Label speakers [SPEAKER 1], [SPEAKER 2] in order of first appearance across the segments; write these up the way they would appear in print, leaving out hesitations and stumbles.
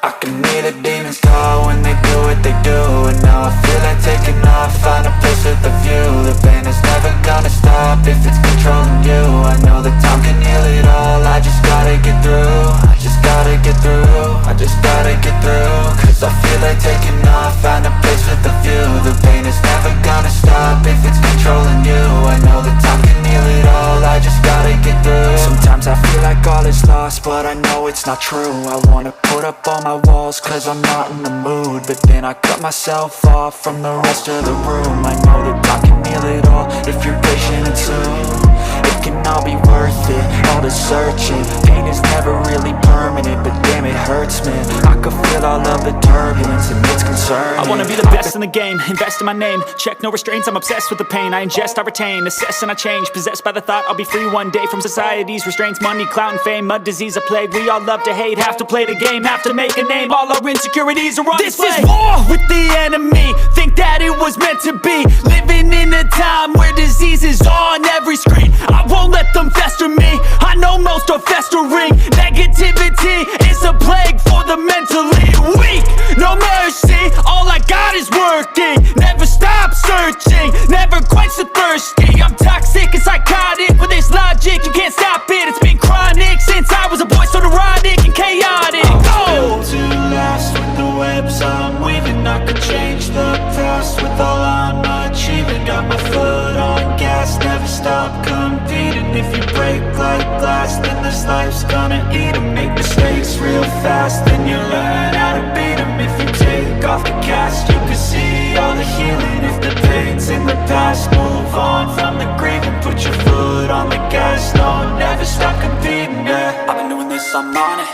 [SPEAKER 1] I can hear the demons call when they do what they do. And now I feel like taking off, find a place with a view. The pain is never gonna stop if it's controlling you. I know that time can heal it all, I just gotta get through. I just gotta get through, I just gotta get through. Cause I feel like taking off, find a place with a view. The pain is never gonna stop if it's controlling you. I know that time can heal it all, I just gotta get through. Sometimes I feel like all is lost, but I know it's not true. I wanna put up all my walls cause I'm not in the mood, but then I cut myself off from the rest of the room. I know that time can heal it all if you're patient and soon. It can all be worth it, all the searching. Pain is never really permanent, but damn it hurts, man. I can feel all of the turbulence and it's concerning.
[SPEAKER 2] I wanna be the best in the game, invest in my name. Check no restraints, I'm obsessed with the pain. I ingest, I retain, assess and I change. Possessed by the thought I'll be free one day from society's restraints. Money, clout and fame, mud, disease, a plague. We all love to hate, have to play the game, have to make a name. All our insecurities are on display. This is war with the enemy, think that it was meant to be. Living in a time where disease is on every screen. I won't let them fester me, I know most are festering. Negativity is a plague for the mentally weak. No mercy, all I got is working. Never stop searching, never quench the thirsty. I'm toxic and psychotic with this logic, you can't stop it. It's been chronic since I was a boy, so neurotic and chaotic.
[SPEAKER 1] Built to last with the webs I'm weaving. I could change the past with all I'm achieving. Got my foot on gas, never stop competing. If you break like glass, then this life's gonna eat 'em. Make mistakes real fast, then you learn how to beat 'em. If you take off the cast, you can see all the healing. If the pain's in the past, move on from the grieving. Put your foot on the gas, no, never stop competing, yeah. I've been doing this, I'm on it,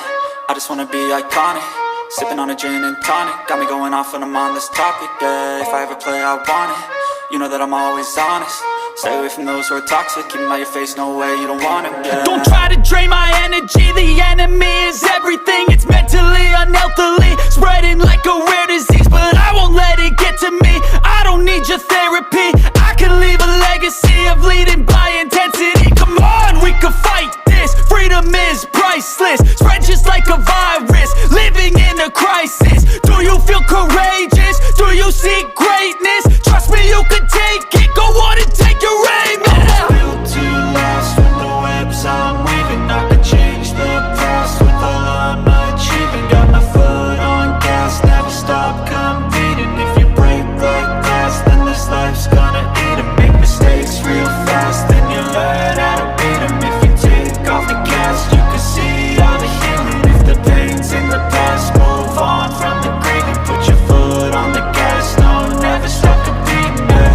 [SPEAKER 1] I just wanna be iconic. Sipping on a gin and tonic, got me going off when I'm on this topic, yeah. If I ever play, I want it, you know that I'm always honest. Stay away from those who are toxic, keep them out your face, no way, you don't want it, yeah.
[SPEAKER 2] Don't try to drain my energy, the enemy is everything. It's mentally, unhealthily, spreading like a rare disease. But I won't let it get to me, I don't need your therapy. I can leave a legacy of leading by intensity. Come on, we can fight this, freedom is priceless. Spread just like a virus, living in a crisis. Do you feel courageous? Do you seek greatness? Trust me, you can take it, go on and take your aim, yeah.
[SPEAKER 1] I'm built to last with the webs I'm weaving. I could change the past with all I'm achieving. Got my foot on gas, never stop competing. If you break like glass, then this life's gonna eat 'em. Make mistakes real fast, then you learn how to beat 'em. If you take off the cast, you can see all the healing. If the pain's in the past, move on from the grieving. Put your foot on the gas, no, never stop competing, yeah.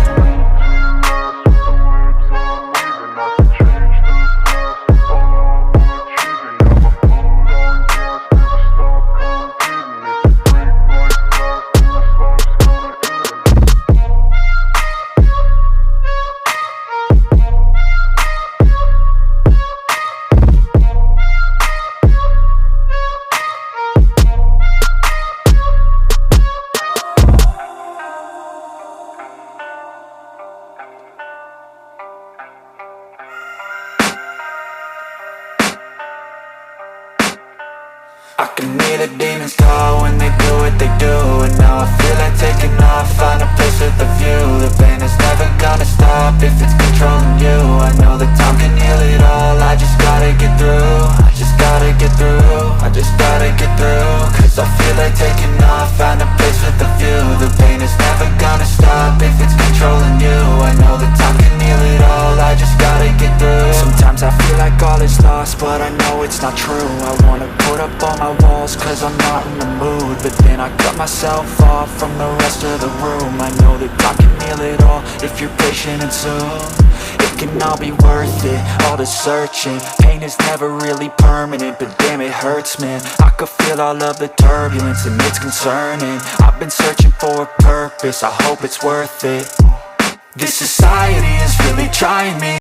[SPEAKER 1] I can hear the demons call when they do what they do. And now I feel like taking off, find a place with a view. The pain is never gonna stop if it's controlling you. I know that time can heal it all, I just gotta get through. I just gotta get through, I just gotta get through. Cause I feel like taking off, find a place with a view. The pain is never gonna stop if it's controlling you. I know that time can heal it all, I just gotta get through. Sometimes I feel like all is lost, but I know it's not true. I wanna put up all my walls cause I'm not in the mood, but then I cut myself off from the rest of the room. I know that time can heal it all if you're patient and soon. It can all be worth it, all the searching. Pain is never really permanent, but damn it hurts, man. I could feel all of the turbulence and it's concerning. I've been searching for a purpose, I hope it's worth it. This society is really trying me.